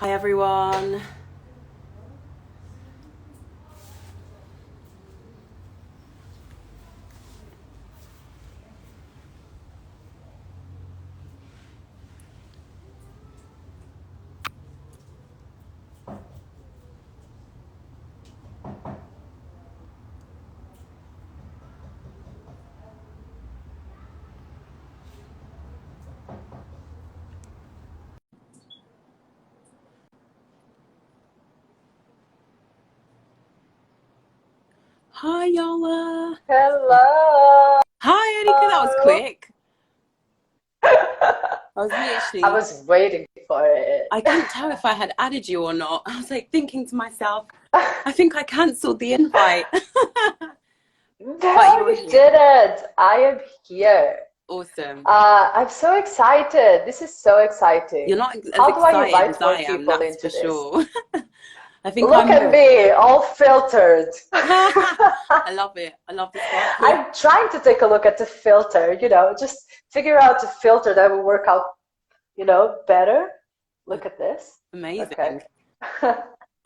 Hi everyone. Hi Yola. Hello. Hi Erika, that was quick. I was I literally, was waiting for it. I couldn't tell if I had added you or not. I was like thinking to myself, I think I cancelled the invite. But No, you're you here. didn't. I am here. Awesome. I'm so excited. This is so You're exciting. not as How do I excited invite as more I am, people that's for into this? sure. I think Look I'm at more. me, all filtered. I love it. I love the sparkle. I'm trying to take a look at the filter, just figure out a filter that will work out, better. Look at this. Okay. Amazing.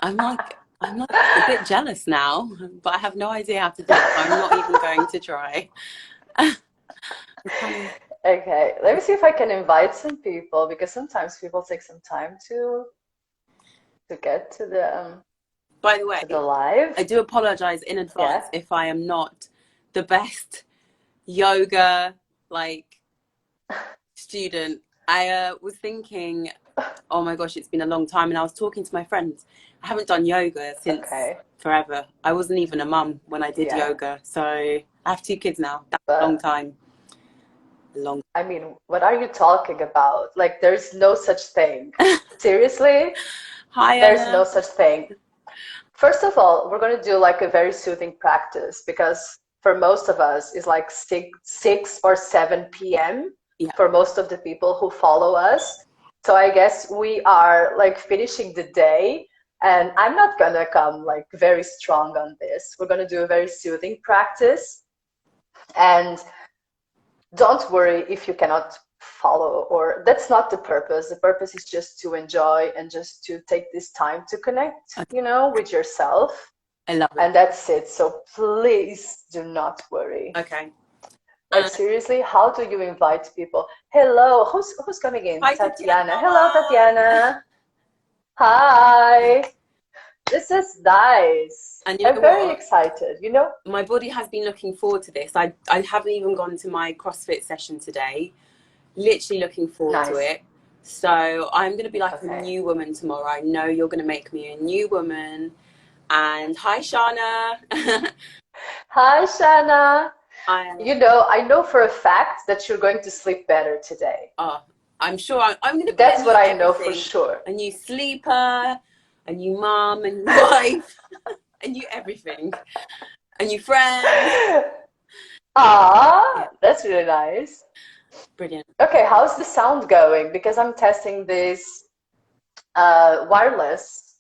I'm like a bit jealous now, but I have no idea how to do it, so I'm not even going to try. It's kind of, Okay, let me see if I can invite some people because sometimes people take some time to get by the to the way, I live. do apologize in Yeah. advance if I am not the best yoga like student. I was thinking, oh my gosh, it's been a long time, and I was talking to my friends. I haven't done yoga since Okay. forever. I wasn't even a mum when I did Yeah. yoga, so I have 2 kids now. That's a long But time. A long. I mean, what are you talking about? Like, there's no such thing. Seriously? Hi There's no Anna. such thing. First of all, we're going to do like a very soothing practice because for most of us, it's like 6 or 7 p.m. Yeah. for most of the people who follow us. So I guess we are like finishing the day, and I'm not going to come like very strong on this. We're going to do a very soothing practice. And don't worry if you cannot follow, or that's not the purpose. The purpose is just to enjoy and just to take this time to connect, Okay. with yourself. I love it. And that's it. So please do not worry. Okay. Like seriously, how do you invite people? Hello, who's coming in? Hi Tatiana. Hello, Tatiana. Tatiana. Hi. This is nice. And you I'm know very what? excited. My body has been looking forward to this. I haven't even gone to my CrossFit session today. Literally looking forward to Nice. it. So I'm going to be like a Okay. new woman tomorrow. I know you're going to make me a new woman. And hi, Shana. Hi, Shanna. I, I know for a fact that you're going to sleep better today. oh, I'm sure I'm going to be a That's what new I know for everything. sure. A new sleeper, a new mum, a new wife, a new everything, a new friend. Yeah, Ah, that's really nice. brilliant. Okay, how's the sound going? Because I'm testing these wireless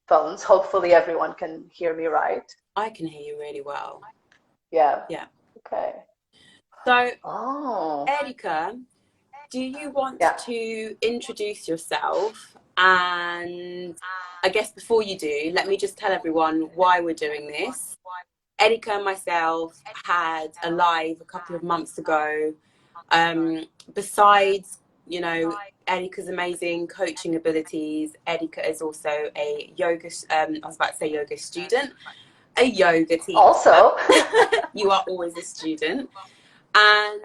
phones. Hopefully everyone can hear me right. I can hear you really well. Yeah. Yeah. Okay. So, Oh, Erika, do you want yeah. to introduce yourself? And I guess before you do, let me just tell everyone why we're doing this. Erika and myself had a live a couple of months ago. Besides, Erika's amazing coaching abilities, Erika is also a yoga, I was about to say yoga student, a yoga teacher. Also, You are always a student. And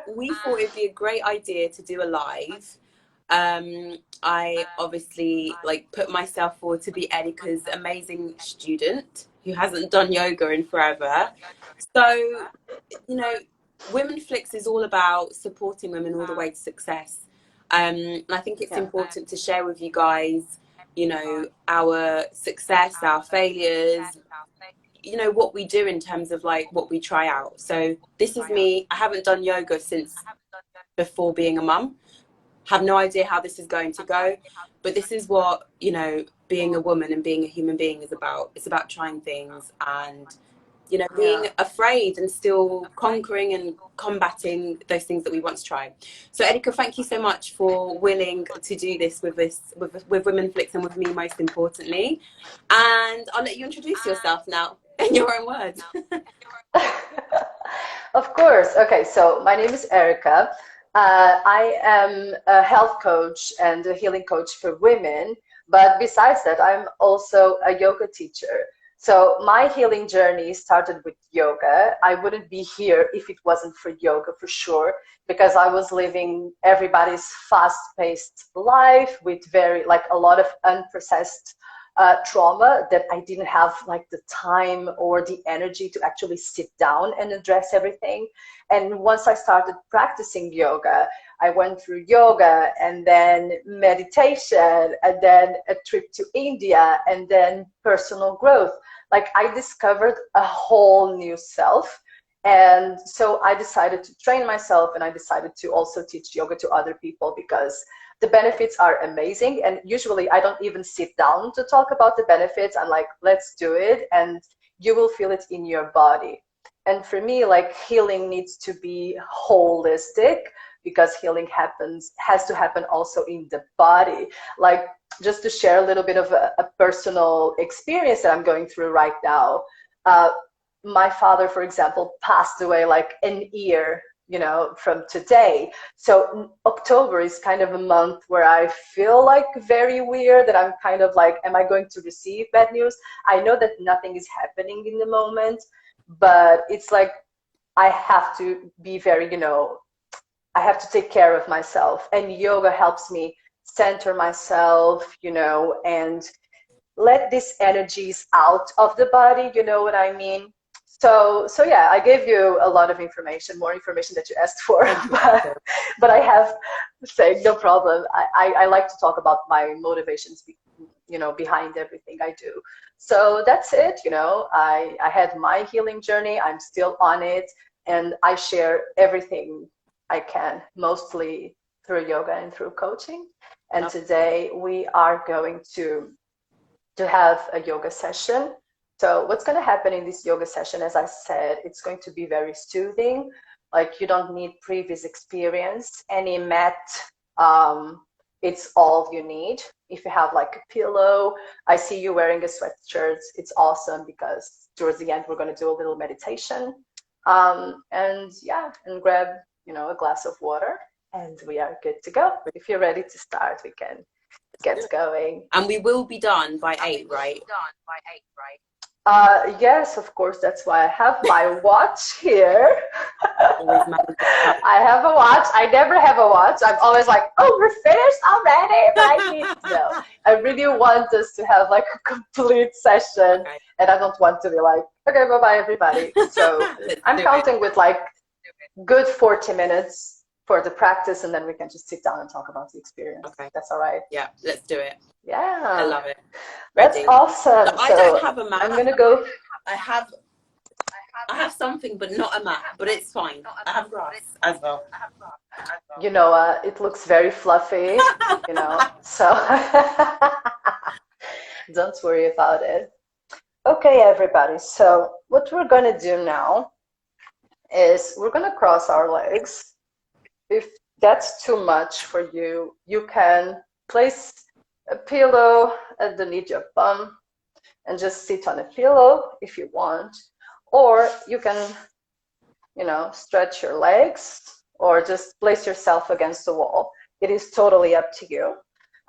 we thought it'd be a great idea to do a live. I obviously put myself forward to be Erika's amazing student who hasn't done yoga in forever. So, you know, Womenflix is all about supporting women all the way to success. And I think it's yeah. important to share with you guys, our success, our failures, what we do in terms of what we try out. So this is me. I haven't done yoga since before being a mum. Have no idea how this is going to go, but this is what being a woman and being a human being is about. It's about trying things and you know, being afraid and still conquering and combating those things that we want to try. So Erika, thank you so much for willing to do this with Womenflix and with me, most importantly. And I'll let you introduce yourself now in your own words. Of course. Okay, so my name is Erica. I am a health coach and a healing coach for women. But besides that, I'm also a yoga teacher. So my healing journey started with yoga. I wouldn't be here if it wasn't for yoga, for sure, because I was living everybody's fast-paced life with like a lot of unprocessed trauma that I didn't have like the time or the energy to actually sit down and address everything. And once I started practicing yoga, I went through yoga and then meditation and then a trip to India and then personal growth. Like I discovered a whole new self. And so I decided to train myself, and I decided to also teach yoga to other people because the benefits are amazing. And usually I don't even sit down to talk about the benefits. I'm like, let's do it. And you will feel it in your body. And for me, like healing needs to be holistic because healing has to happen also in the body. Like just to share a little bit of a personal experience that I'm going through right now. My father, for example, passed away like an year, from today. So October is kind of a month where I feel like very weird, that I'm kind of like, am I going to receive bad news? I know that nothing is happening in the moment, but it's like I have to be very, I have to take care of myself. And yoga helps me center myself, and let these energies out of the body, you know what I mean? So yeah, I gave you a lot of information, more information that you asked for, but I have saying no problem. I like to talk about my motivations, behind everything I do. So that's it. I had my healing journey. I'm still on it, and I share everything I can, mostly through yoga and through coaching. And today we are going to have a yoga session. So what's going to happen in this yoga session, as I said, it's going to be very soothing. Like you don't need previous experience. Any mat, it's all you need. If you have like a pillow, I see you wearing a sweatshirt. It's awesome because towards the end, we're going to do a little meditation. And grab, a glass of water, and we are good to go. If you're ready to start, we can get going. And we will be done by 8, right? Yes, of course. That's why I have my watch here. I have a watch. I never have a watch. I'm always like, oh, we're finished already. But I need to know. I really want us to have like a complete session. Okay. And I don't want to be like, okay, bye-bye, everybody. So I'm counting with like good 40 minutes for the practice, and then we can just sit down and talk about the experience. Okay. That's all right. Yeah, let's do it. Yeah. I love it. Ready? That's awesome. So I don't have a map. I'm going to go. I have something, but not a map, but it's fine. I have grass as well. It looks very fluffy, so don't worry about it. Okay, everybody. So what we're going to do now is we're going to cross our legs. If that's too much for you, you can place a pillow underneath your bum and just sit on a pillow if you want. Or you can, stretch your legs or just place yourself against the wall. It is totally up to you.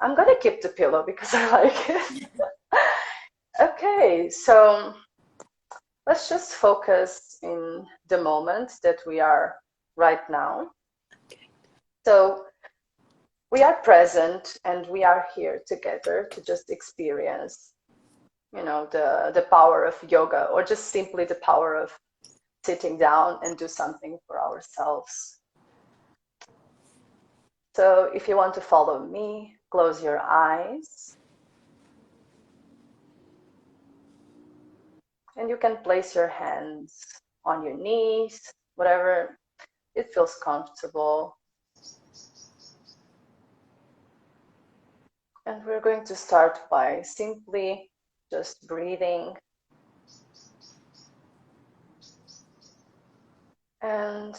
I'm going to keep the pillow because I like it. Okay, so let's just focus in the moment that we are right now. So we are present and we are here together to just experience, the power of yoga, or just simply the power of sitting down and do something for ourselves. So if you want to follow me, close your eyes. And you can place your hands on your knees, whatever it feels comfortable. And we're going to start by simply just breathing. And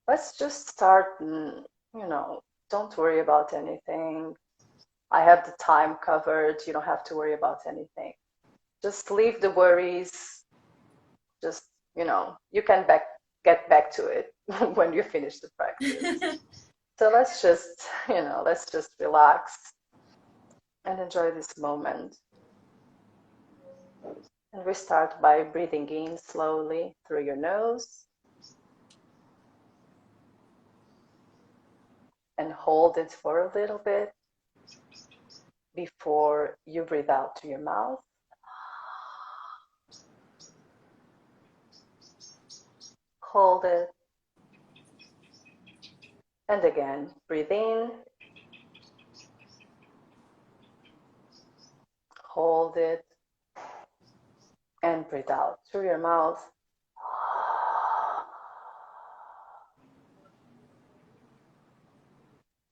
let's just start, don't worry about anything. I have the time covered. You don't have to worry about anything. Just leave the worries. Just, you can get back to it when you finish the practice. So let's just relax and enjoy this moment. And we start by breathing in slowly through your nose. And hold it for a little bit before you breathe out to your mouth. Hold it. And again, breathe in. Hold it. And breathe out through your mouth.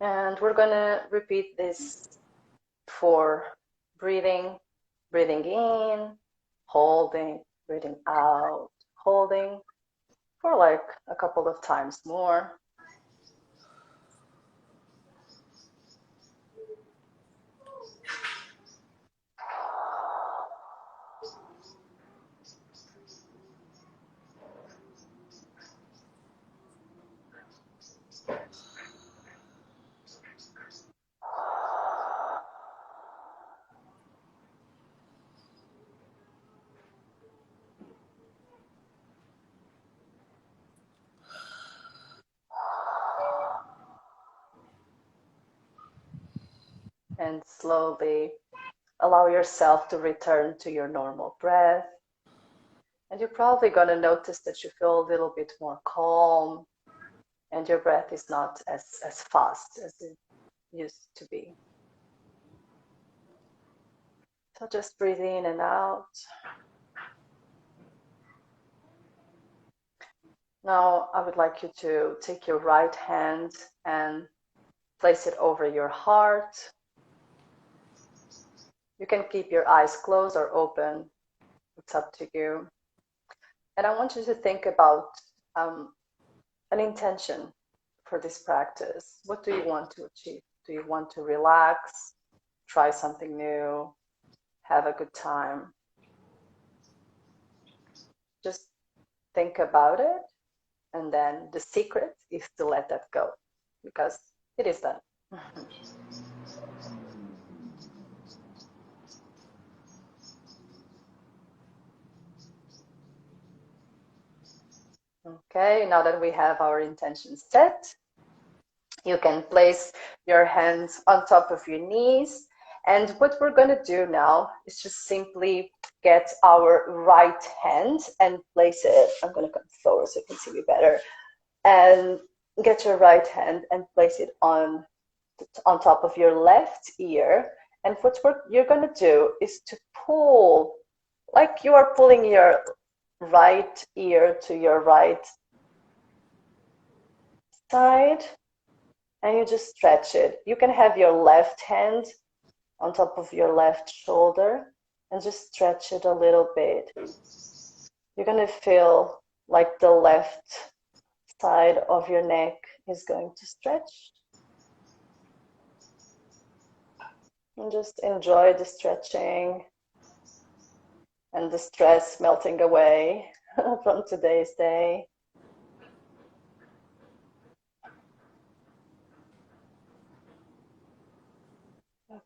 And we're going to repeat this for breathing. Breathing in, holding, breathing out, holding for like a couple of times more. And slowly allow yourself to return to your normal breath. And you're probably going to notice that you feel a little bit more calm and your breath is not as fast as it used to be. So just breathe in and out. Now I would like you to take your right hand and place it over your heart. You can keep your eyes closed or open. It's up to you. And I want you to think about an intention for this practice. What do you want to achieve? Do you want to relax, try something new, have a good time? Just think about it. And then the secret is to let that go, because it is done. Okay, now that we have our intention set, you can place your hands on top of your knees. And what we're going to do now is just simply get our right hand and place it. I'm going to come forward so you can see me better. And get your right hand and place it on top of your left ear. And what you're going to do is to pull, like you are pulling your right ear to your right side, and you just stretch it. You can have your left hand on top of your left shoulder and just stretch it a little bit. You're going to feel like the left side of your neck is going to stretch. And just enjoy the stretching and the stress melting away from today's day.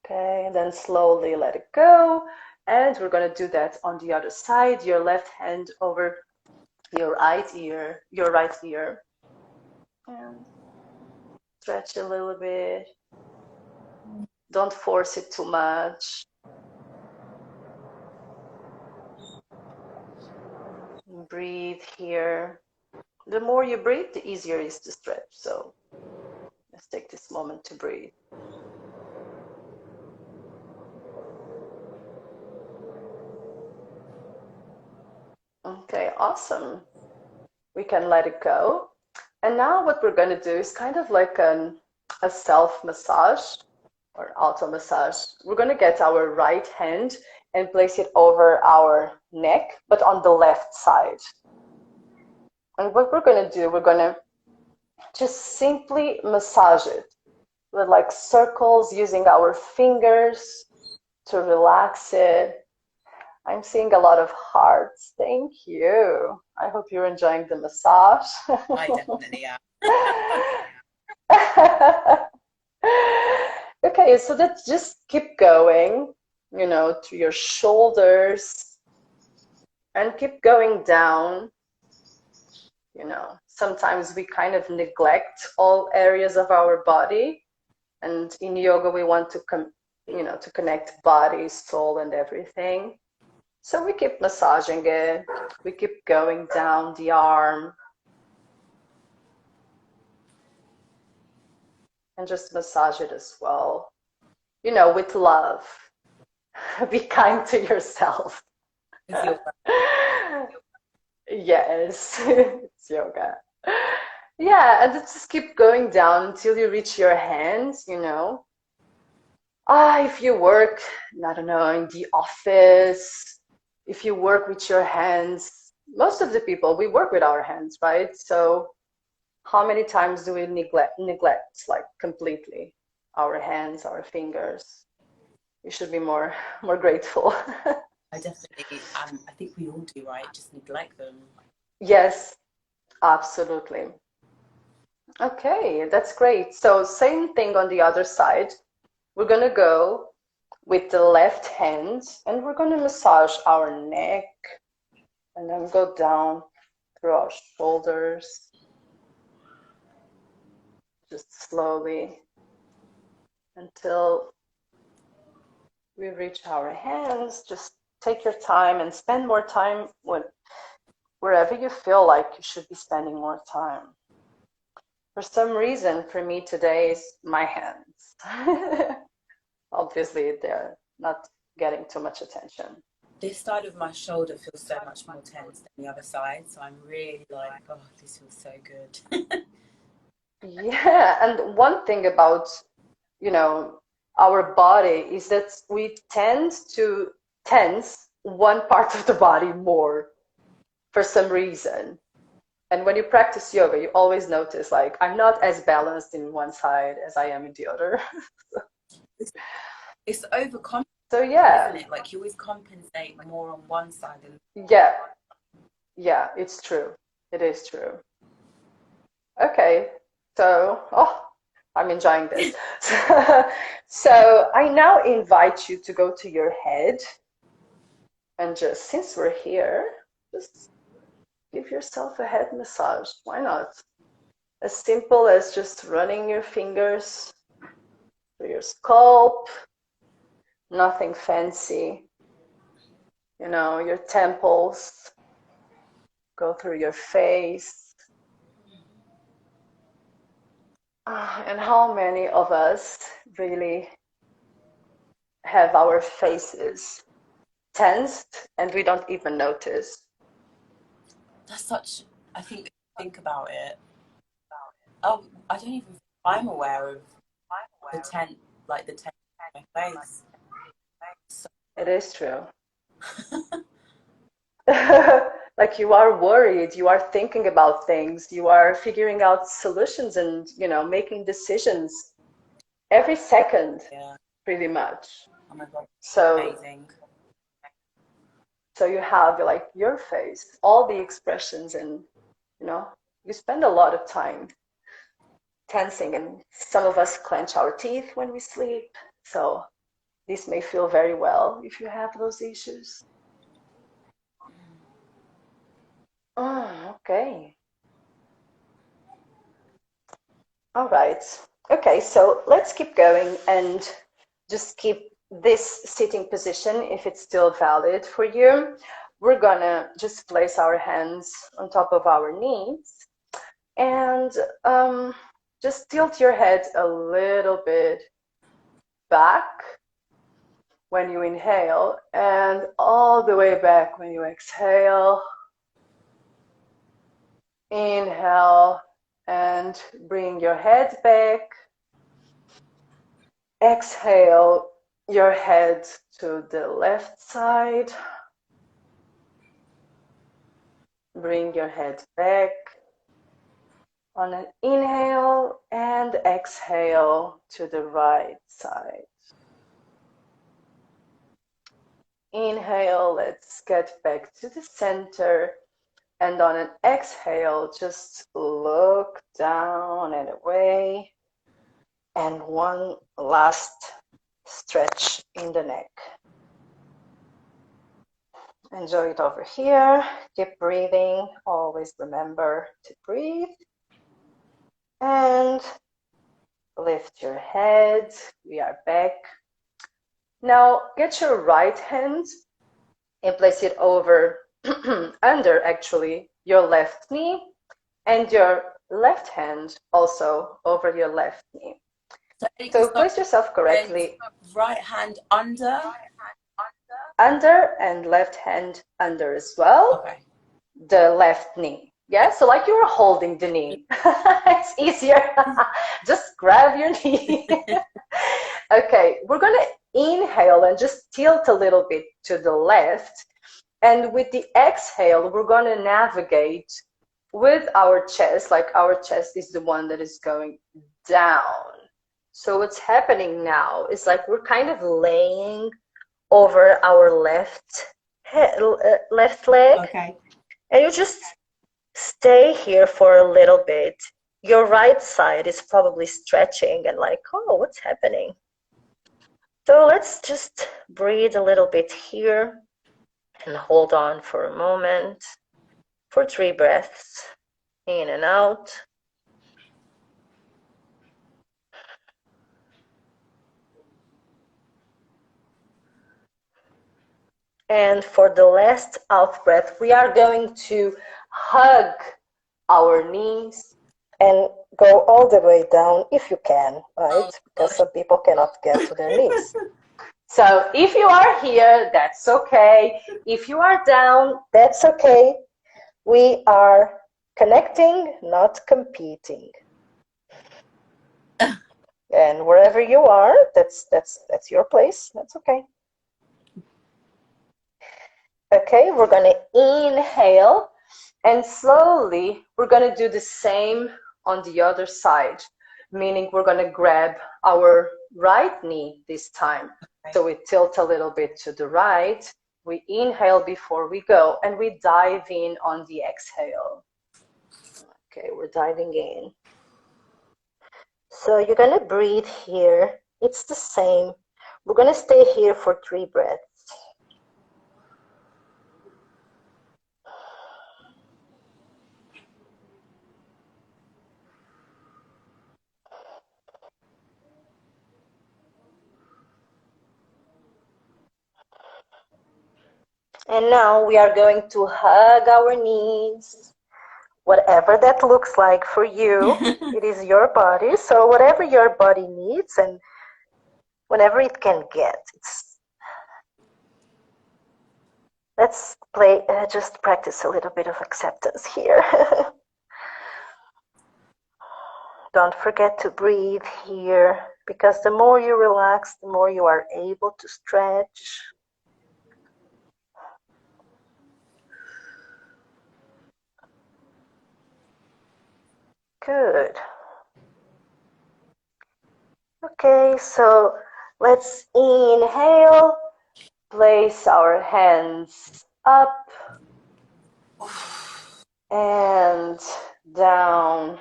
Okay, and then slowly let it go. And we're going to do that on the other side. Your left hand over your right ear, and stretch a little bit. Don't force it too much. Breathe here. The more you breathe, the easier it is to stretch. So let's take this moment to breathe. Okay, awesome. We can let it go. And now what we're going to do is kind of like a self-massage or auto-massage. We're going to get our right hand and place it over our neck, but on the left side. And what we're going to do, we're going to just simply massage it with like circles using our fingers to relax it. I'm seeing a lot of hearts. Thank you. I hope you're enjoying the massage. I definitely am. Okay, so let's just keep going, you know, to your shoulders and keep going down. You know, sometimes we kind of neglect all areas of our body, and in yoga we want to to connect body, soul, and everything. So we keep massaging it. We keep going down the arm and just massage it as well. You know, with love. Be kind to yourself. Yes, it's yoga. Yeah, and just keep going down until you reach your hands, you know. If you work, I don't know, in the office, if you work with your hands, most of the people, we work with our hands, right? So how many times do we neglect like completely our hands, our fingers? We should be more grateful. I definitely, I think we all do, right? Just neglect them. Yes, absolutely. Okay, that's great. So same thing on the other side. We're gonna go with the left hand and we're gonna massage our neck and then go down through our shoulders. Just slowly until we reach our hands. Just take your time and spend more time wherever you feel like you should be spending more time. For some reason, for me today, is my hands. Obviously, they're not getting too much attention. This side of my shoulder feels so much more tense than the other side, so I'm really like, oh, this feels so good. Yeah, and one thing about, you know, our body is that we tend to tense one part of the body more for some reason. And when you practice yoga, you always notice, like, I'm not as balanced in one side as I am in the other. It's overcompensating, So yeah, isn't it? Like you always compensate more on one side than yeah, it's true. It is true. Okay, so I'm enjoying this. So I now invite you to go to your head and just, since we're here, just give yourself a head massage. Why not? As simple as just running your fingers through your scalp, nothing fancy. You know, your temples, go through your face. And how many of us really have our faces tensed and we don't even notice? that's such, I think about it. Oh, I don't even, I'm aware of the tense in my face. So, It is true. Like you are worried, you are thinking about things, you are figuring out solutions and, you know, making decisions every second, yeah. pretty much. Oh my God, So, amazing. so you have like your face, all the expressions, and, you know, you spend a lot of time tensing, and some of us clench our teeth when we sleep. So this may feel very well if you have those issues. Okay. All right. Okay, so let's keep going and just keep this sitting position if it's still valid for you. We're gonna just place our hands on top of our knees and just tilt your head a little bit back when you inhale and all the way back when you exhale. Inhale and bring your head back. Exhale your head to the left side. Bring your head back. On an inhale and exhale to the right side. Inhale, let's get back to the center. And on an exhale, just look down and away. And one last stretch in the neck. Enjoy it over here. Keep breathing. Always remember to breathe. And lift your head. We are back. Now get your right hand and place it over, under actually, your left knee, and your left hand also over your left knee. So place yourself correctly. Right hand under. Under, and left hand under as well. Okay. The left knee. Yeah, so like you were holding the knee. It's easier. Just grab your knee. Okay, we're going to inhale and just tilt a little bit to the left. And with the exhale, we're going to navigate with our chest, like our chest is the one that is going down. So what's happening now is like we're kind of laying over our left leg. Okay. And you just stay here for a little bit. Your right side is probably stretching and like, oh, what's happening? So let's just breathe a little bit here and hold on for a moment for 3 breaths, in and out. And for the last out breath, we are going to hug our knees and go all the way down if you can, right? Because some people cannot get to their knees. So if you are here, that's okay. If you are down, that's okay. We are connecting, not competing. And wherever you are, that's your place. That's okay. Okay, we're going to inhale, and slowly we're going to do the same on the other side, meaning we're going to grab our right knee this time. Okay. So we tilt a little bit to the right, we inhale before we go, and we dive in on the exhale. Okay, we're diving in. So you're going to breathe here. It's the same. We're going to stay here for 3 breaths. And now we are going to hug our knees, whatever that looks like for you. It is your body, so whatever your body needs and whenever it can get. Let's just practice a little bit of acceptance here. Don't forget to breathe here, because the more you relax, the more you are able to stretch. Good. Okay, so let's inhale, place our hands up and down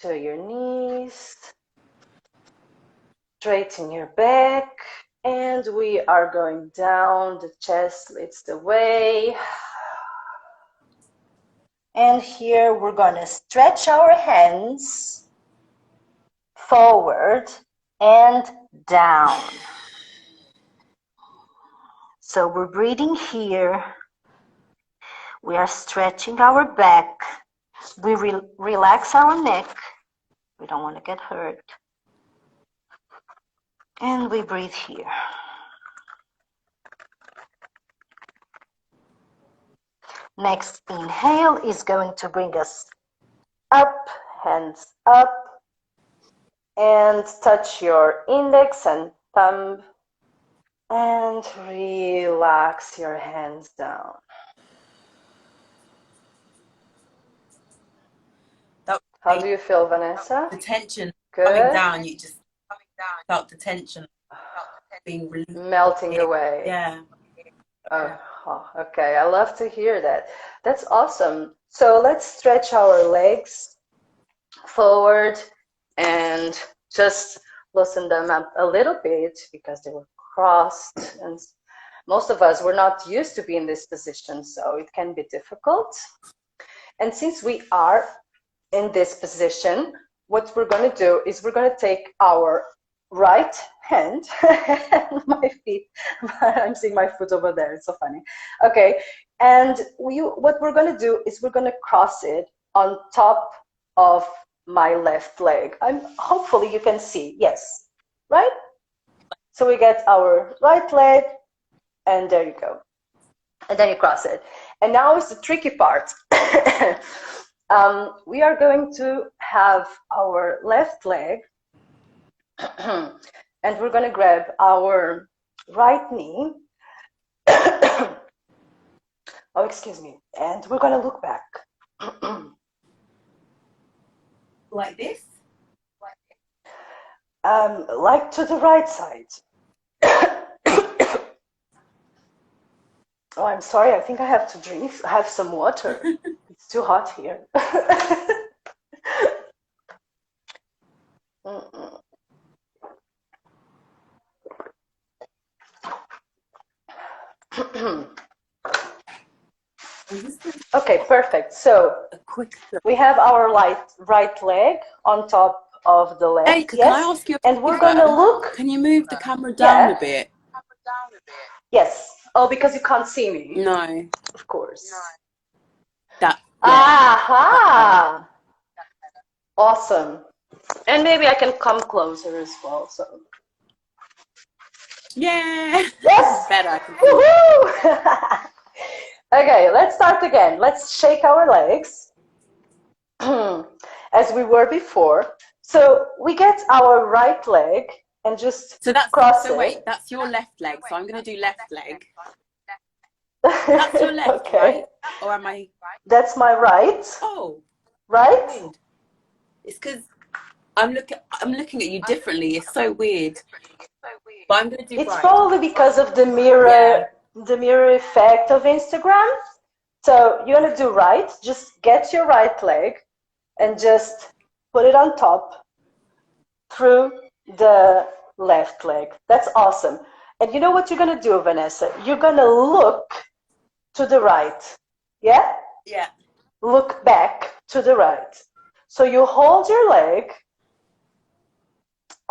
to your knees. Straighten your back, and we are going down. The chest leads the way. And here we're going to stretch our hands forward and down. So we're breathing here. We are stretching our back. We relax our neck. We don't want to get hurt. And we breathe here. Next inhale is going to bring us up, hands up, and touch your index and thumb, and relax your hands down. How do you feel, Vanessa? The tension coming Good. down, you just felt the tension being released. Melting away. Yeah. Oh, okay. I love to hear that. That's awesome. So let's stretch our legs forward and just loosen them up a little bit because they were crossed, and most of us were not used to be in this position, so it can be difficult. And since we are in this position, what we're going to do is we're going to take our right hand and my feet. I'm seeing my foot over there. It's so funny. Okay. And what we're going to do is we're going to cross it on top of my left leg. Hopefully you can see. Yes. Right? So we get our right leg, and there you go. And then you cross it. And now is the tricky part. We are going to have our left leg and we're going to grab our right knee. Oh, excuse me. And we're going to look back. Like this? Like to the right side. Oh, I'm sorry. I think I have to have some water. It's too hot here. Okay, perfect. So we have our right leg on top of the left. Erica, yes? Can I ask you? And we're going to look. Can you move the camera down a bit? Yes. Oh, because you can't see me. No. Of course. That. Yeah. Aha! Awesome. And maybe I can come closer as well. So. Yeah. Yes. Better. Woohoo! Okay, let's start again. Let's shake our legs as we were before. So we get our right leg and just cross it. Wait, that's your left leg. So I'm going to do left leg. That's your left, okay. right? Or am I? That's my right. Oh. Right? Weird. It's because I'm looking at you differently. It's so weird. But I'm going to do It's right. probably because of the mirror effect of Instagram. So you're going to do right. Just get your right leg and just put it on top through the left leg. That's awesome. And you know what you're going to do, Vanessa? You're going to look to the right. Yeah? Yeah. Look back to the right. So you hold your leg.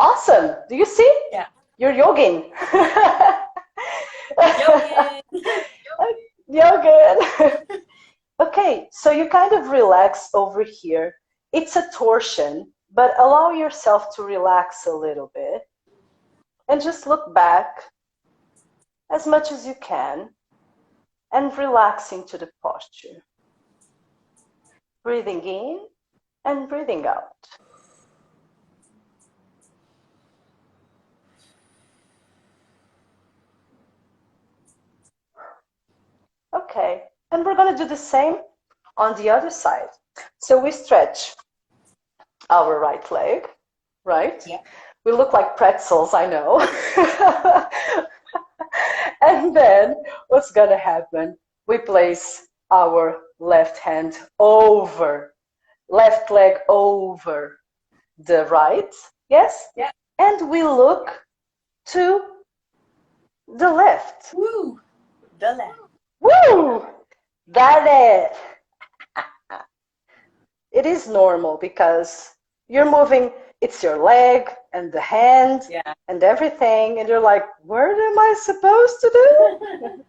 Awesome. Do you see? Yeah. You're yogin. Yogin. Yogin. Okay, so you kind of relax over here. It's a torsion, but allow yourself to relax a little bit and just look back as much as you can and relax into the posture. Breathing in and breathing out. Okay, and we're going to do the same on the other side. So we stretch our right leg, right? Yeah. We look like pretzels, I know. And then what's going to happen? We place our left hand over, left leg over the right, yes? Yeah. And we look to the left. Woo! The left. Woo! Dale! It is normal because you're moving, it's your leg and the hand and everything, and you're like, what am I supposed to do?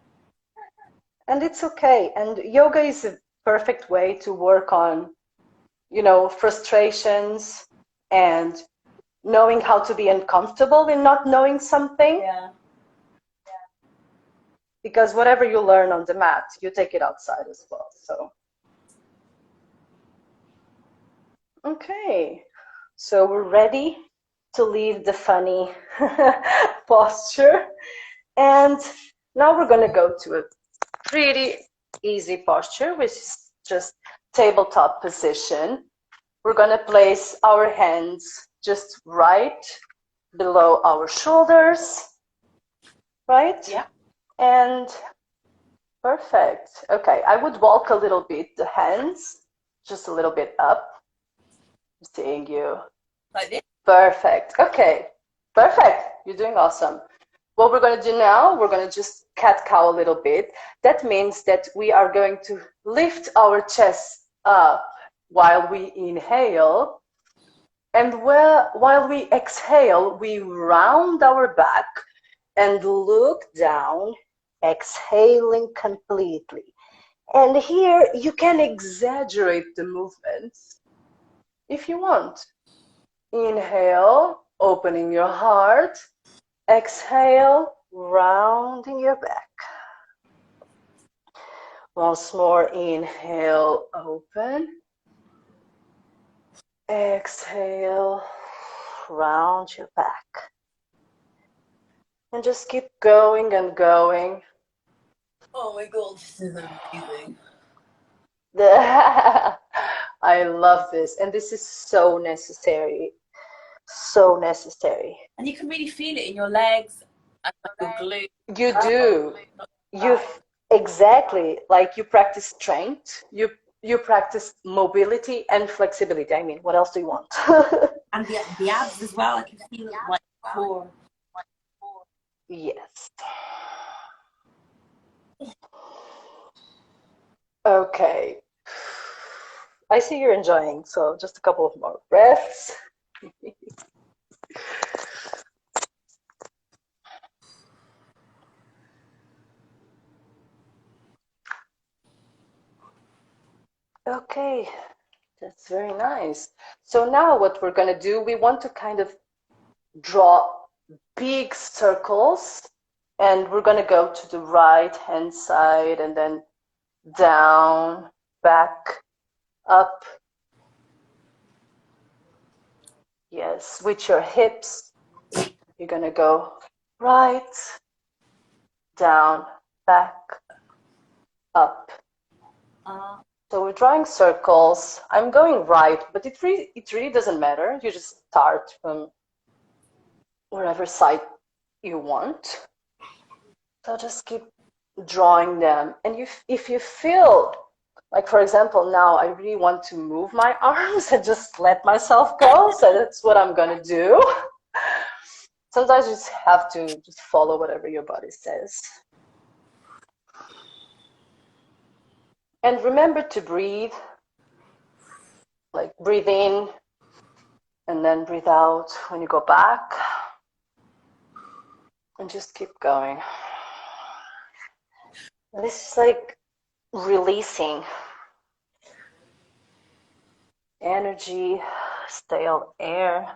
And it's okay. And yoga is a perfect way to work on, you know, frustrations and knowing how to be uncomfortable in not knowing something. Yeah. Because whatever you learn on the mat, you take it outside as well. So, okay. So we're ready to leave the funny posture. And now we're going to go to a pretty easy posture, which is just tabletop position. we're gonna place our hands just right below our shoulders, right? Yeah. And perfect. Okay, I would walk a little bit the hands, just a little bit up. I'm seeing you. Like this? Perfect. Okay, perfect. You're doing awesome. What we're going to do now, we're going to just cat-cow a little bit. That means that we are going to lift our chest up while we inhale. And while we exhale, we round our back and look down, exhaling completely. And here you can exaggerate the movements if you want. Inhale, opening your heart. Exhale, rounding your back. Once more, inhale, open. Exhale, round your back. And just keep going and going. Oh my god, this is amazing. I love this. And this is so necessary. So necessary. And you can really feel it in your legs and like your glutes. You do. Exactly, like you practice strength, you practice mobility and flexibility. I mean, what else do you want? And the abs as well. I can feel it like core. Yes. Okay. I see you're enjoying, so just a couple of more breaths. Okay, that's very nice. So now what we're going to do, we want to kind of draw big circles, and we're going to go to the right hand side and then down, back, up. Yes, with your hips, you're going to go right, down, back, up. So we're drawing circles. I'm going right, but it really doesn't matter. You just start from wherever side you want. So just keep drawing them. And if you feel, like for example, now I really want to move my arms and just let myself go. So that's what I'm going to do. Sometimes you just have to just follow whatever your body says. And remember to breathe, like breathe in and then breathe out when you go back. And just keep going. And this is like releasing energy, stale air.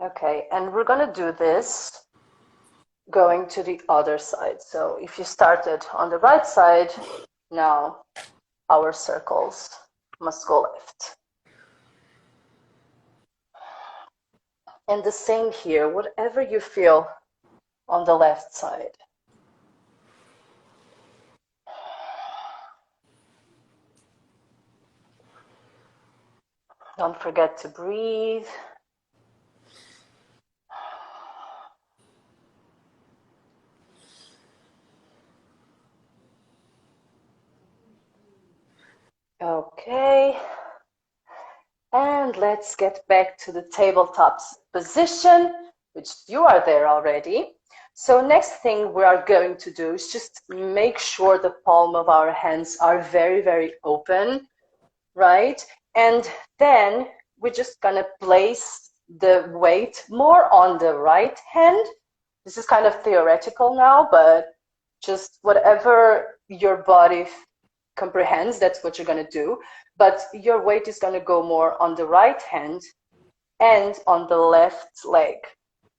Okay, and we're going to do this going to the other side. So if you started on the right side, now our circles must go left. And the same here, whatever you feel on the left side. Don't forget to breathe. Okay. And let's get back to the tabletop position, which you are there already. So next thing we are going to do is just make sure the palm of our hands are very, very open, right? And then we're just gonna place the weight more on the right hand. This is kind of theoretical now, but just whatever your body comprehends, that's what you're gonna do. But your weight is gonna go more on the right hand and on the left leg.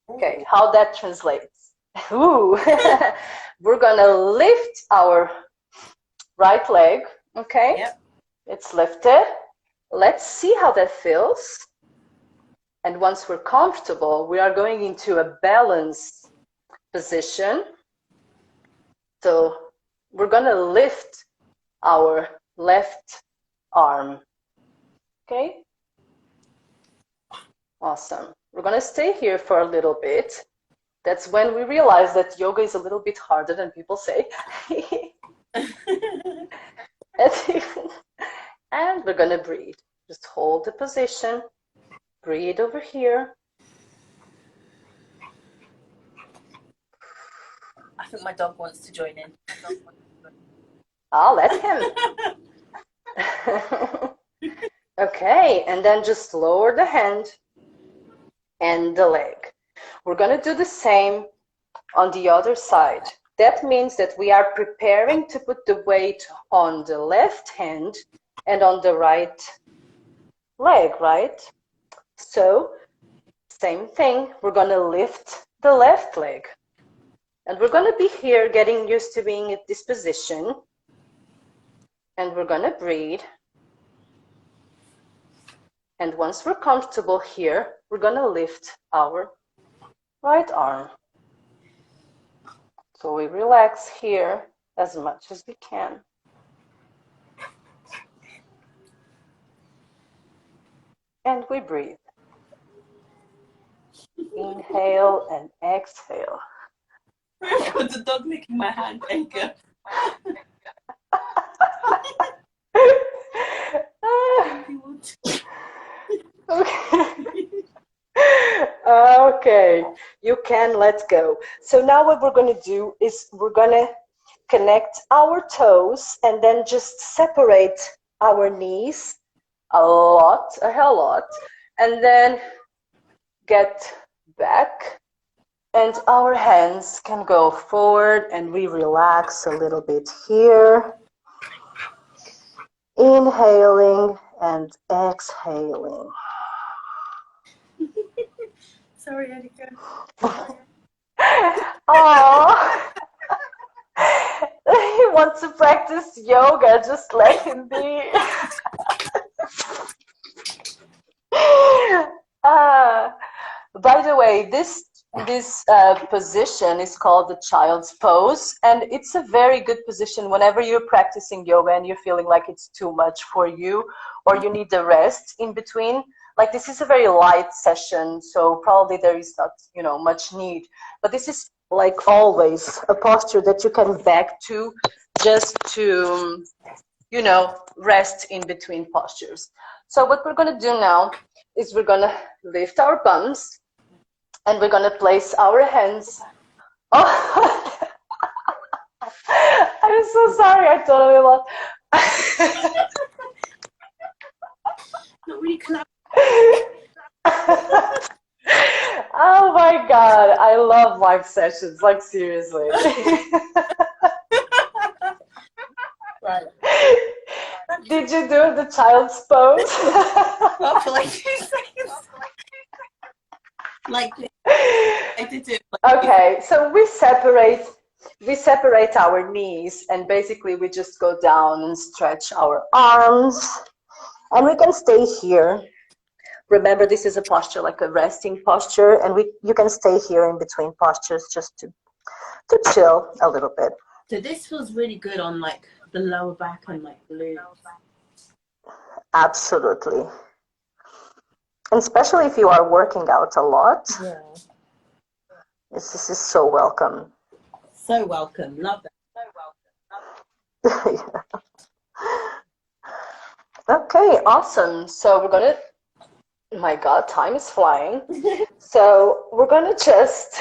Okay, how that translates. Ooh. We're gonna lift our right leg, okay? Yep. It's lifted. Let's see how that feels. And once we're comfortable, we are going into a balanced position. So we're gonna lift our left arm. Okay? Awesome. We're gonna stay here for a little bit. That's when we realize that yoga is a little bit harder than people say. And we're gonna breathe. Just hold the position. Breathe over here. I think my dog wants to join in. I'll let him. Okay, and then just lower the hand and the leg. We're gonna do the same on the other side. That means that we are preparing to put the weight on the left hand and on the right leg, right? So, same thing, we're gonna lift the left leg. And we're gonna be here getting used to being at this position. And we're gonna breathe. And once we're comfortable here, we're gonna lift our right arm. So we relax here as much as we can. And we breathe. Inhale and exhale. With the dog licking my hand, Erika. Okay, you can let go. So now what we're going to do is we're going to connect our toes and then just separate our knees a hell lot, and then get back, and our hands can go forward and we relax a little bit here. Inhaling and exhaling. Sorry, Erika. Oh, he wants to practice yoga. Just let him be. By the way, this position is called the child's pose, and it's a very good position whenever you're practicing yoga and you're feeling like it's too much for you, or you need the rest in between. Like, this is a very light session, so probably there is not, much need. But this is, like always, a posture that you can back to just to, rest in between postures. So what we're going to do now is we're going to lift our bums and we're going to place our hands. Oh, I'm so sorry. I totally lost. Not really clap. Oh my God, I love live sessions, like seriously. Right. Did you do the child's pose? Well, for like 2 seconds. Like, I did it. Okay, so we separate our knees, and basically we just go down and stretch our arms, and we can stay here. Remember, this is a posture, like a resting posture, and you can stay here in between postures just to chill a little bit. So this feels really good on like the lower back and like the glutes. Absolutely. And especially if you are working out a lot. Yeah. This is so welcome. So welcome. Love it. So welcome. Okay, awesome. So we're going to, my God, time is flying. So we're going to just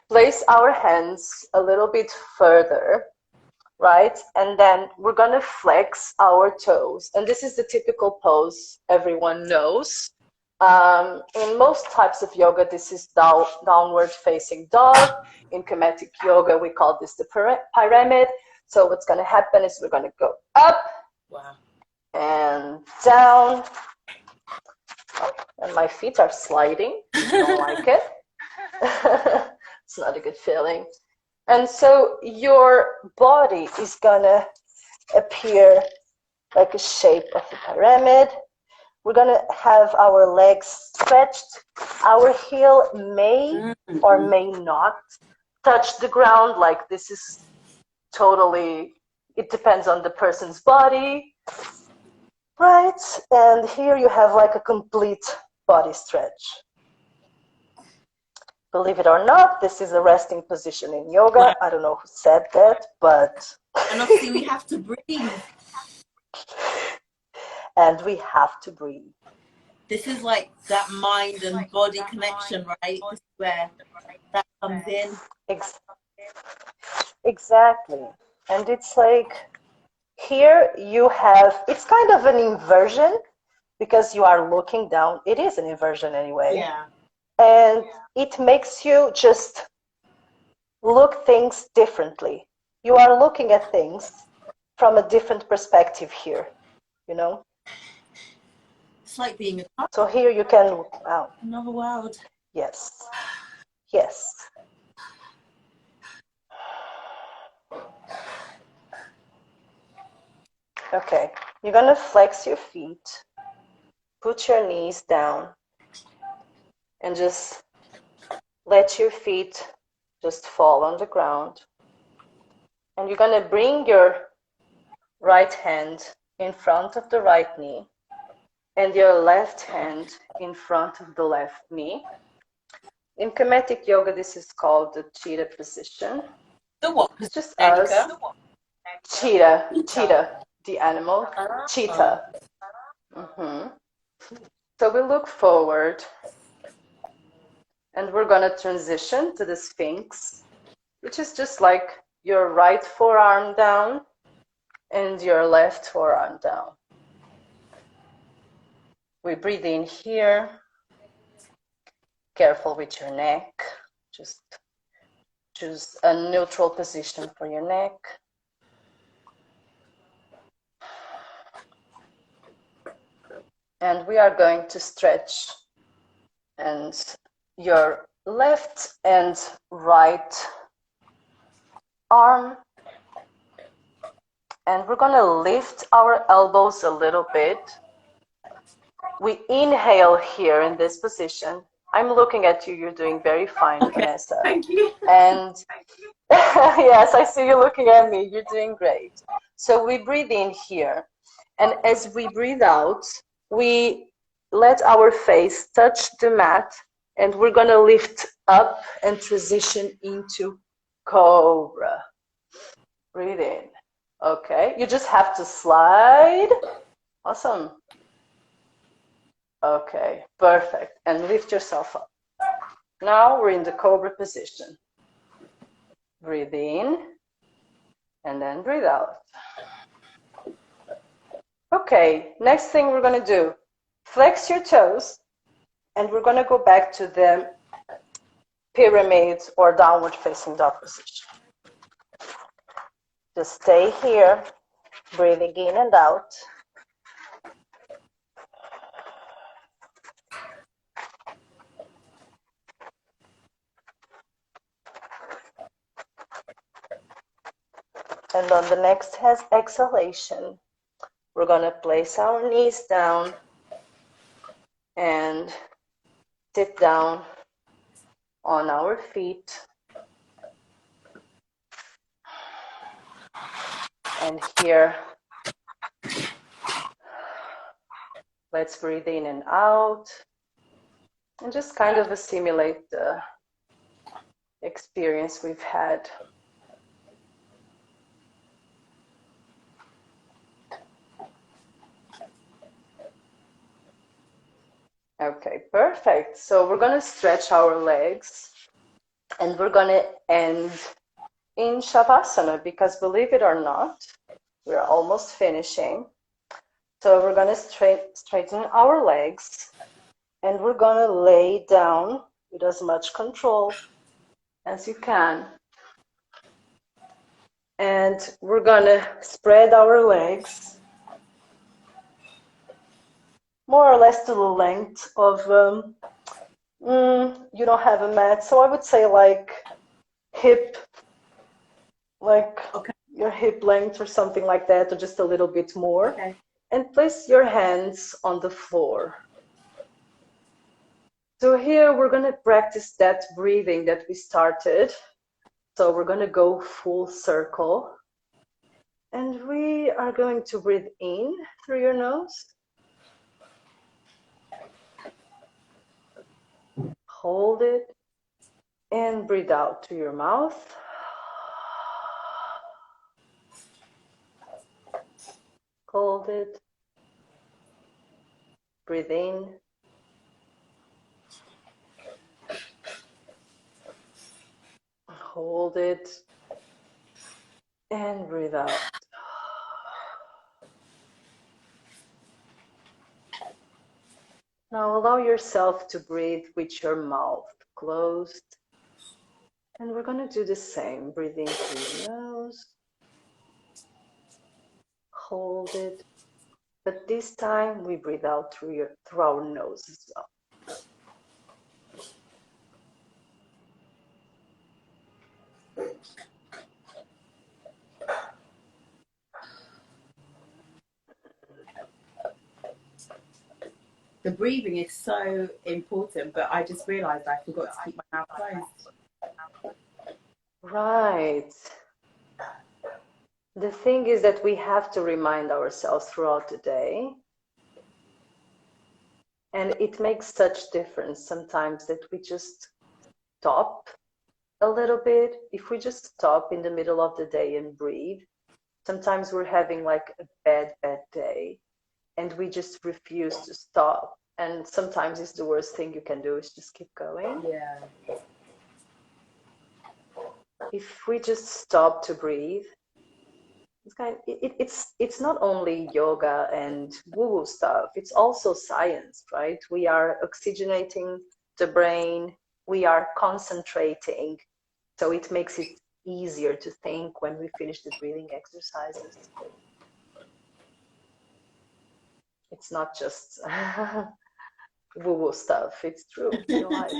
place our hands a little bit further, right? And then we're going to flex our toes. And this is the typical pose everyone knows. In most types of yoga, this is downward facing dog. In Kemetic yoga, we call this the pyramid. So what's going to happen is we're going to go up. Wow. And down. Oh, and my feet are sliding. I don't like it. It's not a good feeling. And so your body is gonna appear like a shape of a pyramid. We're gonna have our legs stretched. Our heel may or may not touch the ground. Like, this is totally it depends on the person's body, right? And here you have like a complete body stretch. Believe it or not, this is a resting position in yoga. Wow. I don't know who said that, but... And obviously we have to breathe. And we have to breathe. This is like that mind and body connection, right? This is where that comes in. Exactly. And it's like, here you have, it's kind of an inversion because you are looking down. It is an inversion anyway. Yeah. And it makes you just look things differently. You are looking at things from a different perspective here, you know? It's like being so here you can look out. Another world. Yes. Yes. Okay. You're going to flex your feet. Put your knees down. And just let your feet just fall on the ground. And you're going to bring your right hand in front of the right knee and your left hand in front of the left knee. In Kemetic yoga, this is called the cheetah position. The what? It's just Erika? us. Cheetah, the animal. Cheetah. So we look forward and we're going to transition to the Sphinx, which is just like your right forearm down and your left forearm down. We breathe in here. Careful with your neck. Just choose a neutral position for your neck. And we are going to stretch and your left and right arm. And we're going to lift our elbows a little bit. We inhale here in this position. I'm looking at you. You're doing very fine, Okay. Vanessa. Thank you. And yes, I see you looking at me. You're doing great. So we breathe in here. And as we breathe out, we let our face touch the mat. And we're going to lift up and transition into Cobra. Breathe in. Okay. You just have to slide. Awesome. Okay, perfect. And lift yourself up. Now we're in the Cobra position. Breathe in and then breathe out. Okay, next thing we're going to do, flex your toes and we're going to go back to the pyramid or downward facing dog position. Just stay here, breathing in and out. And on the next exhalation, we're going to place our knees down and sit down on our feet. And here, let's breathe in and out and just kind of assimilate the experience we've had. Okay, perfect. So we're going to stretch our legs and we're going to end in Shavasana because believe it or not, we're almost finishing. So we're going to straighten our legs and we're going to lay down with as much control as you can. And we're going to spread our legs more or less to the length of, you don't have a mat, so I would say like hip, like your hip length or something like that, or just a little bit more. Okay. And place your hands on the floor. So here we're going to practice that breathing that we started. So we're going to go full circle. And we are going to breathe in through your nose. Hold it and breathe out through your mouth. Hold it. Breathe in. Hold it and breathe out. Now allow yourself to breathe with your mouth closed. And we're going to do the same. Breathe in through your nose. Hold it. But this time we breathe out through our nose as well. The breathing is so important, but I just realized I forgot to keep my mouth closed. Right. The thing is that we have to remind ourselves throughout the day. And it makes such difference sometimes that we just stop a little bit. If we just stop in the middle of the day and breathe, sometimes we're having like a bad day and we just refuse to stop. And sometimes it's the worst thing you can do is just keep going. Yeah. If we just stop to breathe, it's not only yoga and woo-woo stuff, it's also science, right? We are oxygenating the brain, we are concentrating, so it makes it easier to think when we finish the breathing exercises. It's not just woo-woo stuff, it's true in life.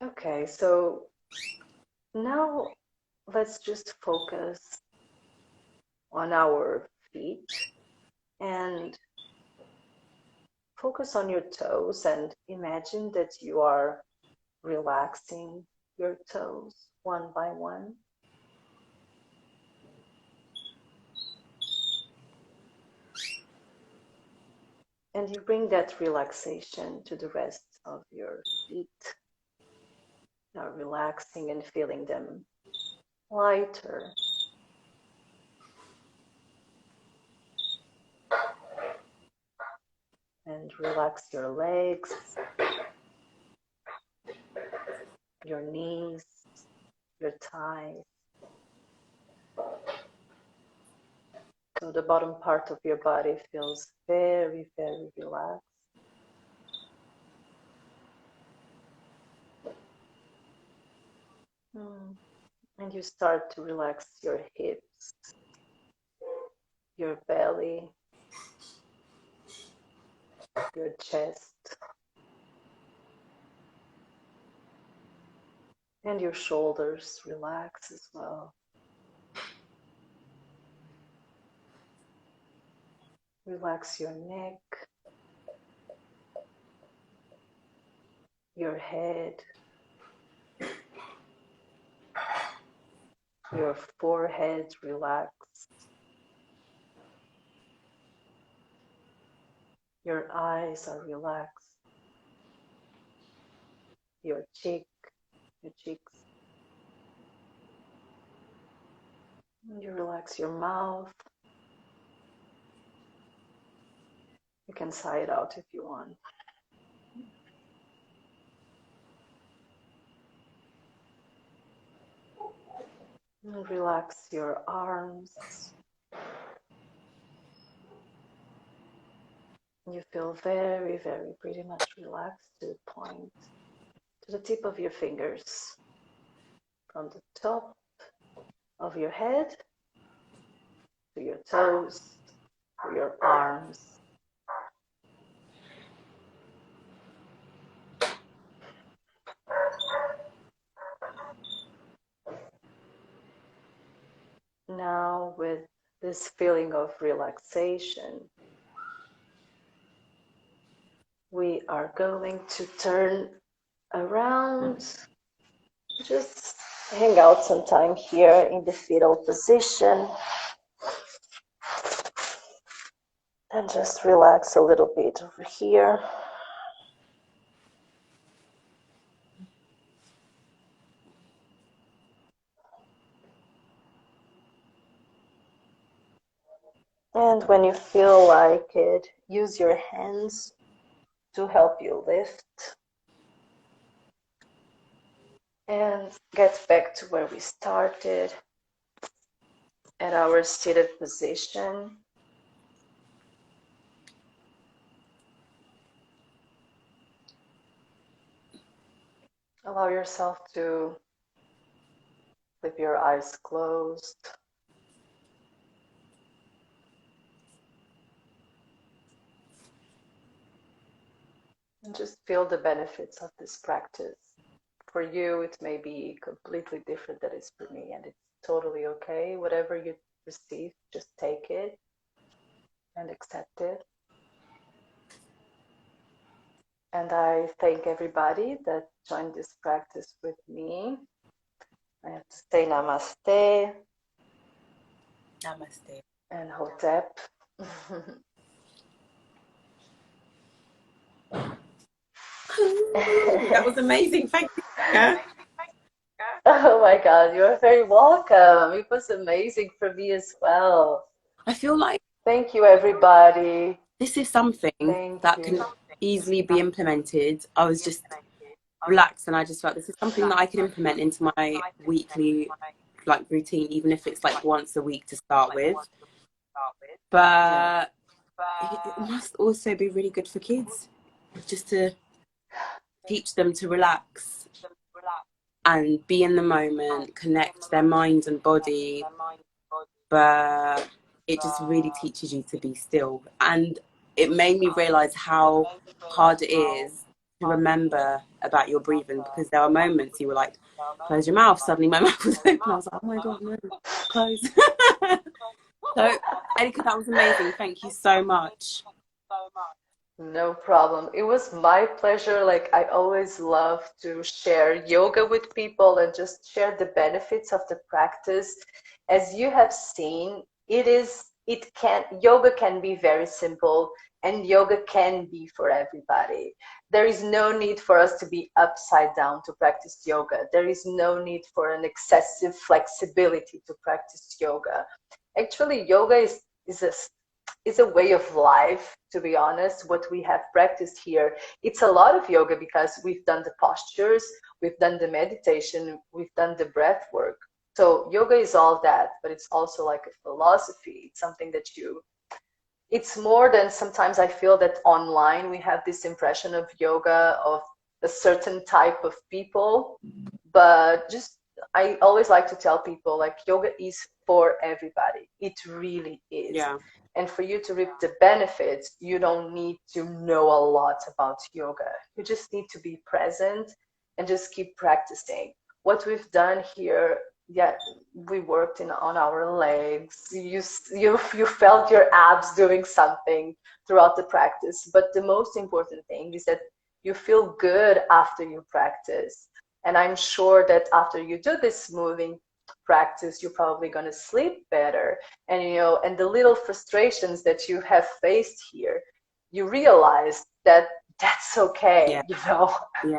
Okay, so now let's just focus on our feet and focus on your toes and imagine that you are relaxing your toes one by one. And you bring that relaxation to the rest of your feet. Now relaxing and feeling them lighter. And relax your legs, your knees, your thighs. So the bottom part of your body feels very, very relaxed. And you start to relax your hips, your belly, your chest, and your shoulders relax as well. Relax your neck, your head, your forehead relax. Your eyes are relaxed. Your cheeks. And you relax your mouth. You can sigh it out if you want. And relax your arms. You feel very, very pretty much relaxed to the point, to the tip of your fingers, from the top of your head to your toes, to your arms. Now, with this feeling of relaxation, we are going to turn around just hang out some time here in the fetal position and just relax a little bit over here. And when you feel like it, use your hands to help you lift. And get back to where we started, at our seated position. Allow yourself to keep your eyes closed. And just feel the benefits of this practice. For you, it may be completely different than it is for me, and it's totally okay. Whatever you receive, just take it and accept it. And I thank everybody that joined this practice with me. I have to say namaste. Namaste. And hotep. That was amazing. Thank you. Yeah. Oh my God, you're very welcome. It was amazing for me as well. I feel like thank you, everybody. This is something that can easily be implemented. I was just relaxed and I just felt this is something that I can implement into my weekly routine, even if it's like once a week to start with. But it must also be really good for kids, just to teach them to relax and be in the moment, connect their mind and body. But it just really teaches you to be still. And it made me realize how hard it is to remember about your breathing, because there are moments you were like, close your mouth. Suddenly my mouth was open. I was like, oh my God, no, close. So, Erika, that was amazing. Thank you so much. No problem. It was my pleasure. Like, I always love to share yoga with people and just share the benefits of the practice. As you have seen, yoga can be very simple, and yoga can be for everybody. There is no need for us to be upside down to practice yoga. There is no need for an excessive flexibility to practice yoga. Actually, yoga is a way of life, to be honest. What we have practiced here, it's a lot of yoga because we've done the postures, we've done the meditation, we've done the breath work. So yoga is all that, but it's also like a philosophy. It's something that it's more than, sometimes I feel that online we have this impression of yoga of a certain type of people, but just, I always like to tell people, like, yoga is for everybody. It really is. Yeah. And for you to reap the benefits, you don't need to know a lot about yoga. You just need to be present and just keep practicing. What we've done here, we worked on our legs. You felt your abs doing something throughout the practice. But the most important thing is that you feel good after you practice. And I'm sure that after you do this moving practice, you're probably going to sleep better. And and the little frustrations that you have faced here, you realize that that's okay. Yeah.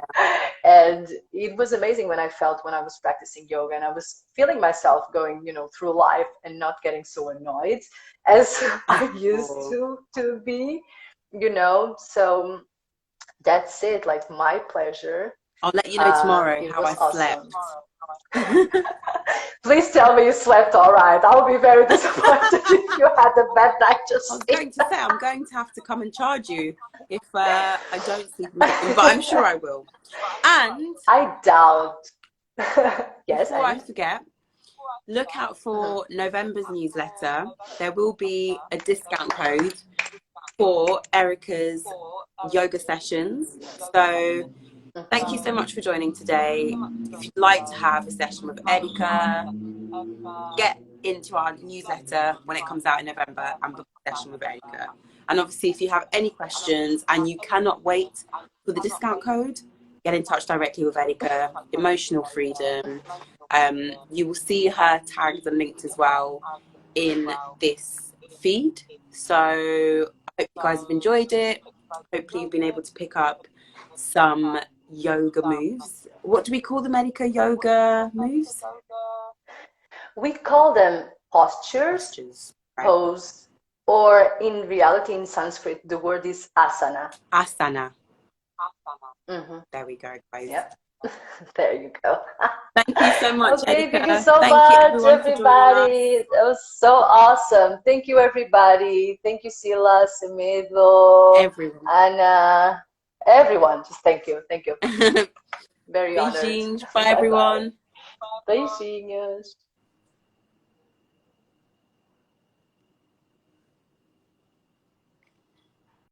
And it was amazing when I was practicing yoga, and I was feeling myself going through life and not getting so annoyed as I used to be, so that's it. Like, my pleasure. I'll let you know tomorrow how I slept. Please tell me you slept all right. I'll be very disappointed if you had a bad night. I was going to say, I'm going to have to come and charge you if I don't sleep, but I'm sure I will. And I doubt. Yes. Before I forget, look out for November's newsletter. There will be a discount code for Erica's yoga sessions. So thank you so much for joining today. If you'd like to have a session with Erika, get into our newsletter when it comes out in November and book a session with Erika. And obviously, if you have any questions and you cannot wait for the discount code, get in touch directly with Erika. Emotional freedom. You will see her tagged and linked as well in this feed. So I hope you guys have enjoyed it. Hopefully you've been able to pick up some yoga moves. What do we call them, Erika? Yoga moves? We call them postures, right. pose, or in reality in Sanskrit, the word is asana. Asana. Mm-hmm. There we go, guys. Yep. There you go. Thank you so much, Okay, Erika. thank you so thank much, you everyone everybody. That was so awesome. Thank you, everybody. Thank you, Sila, Semedo, Everyone. Anna, everyone. Just thank you. Thank you. Very honored. Beijinhos. Bye, everyone. Beijinhos.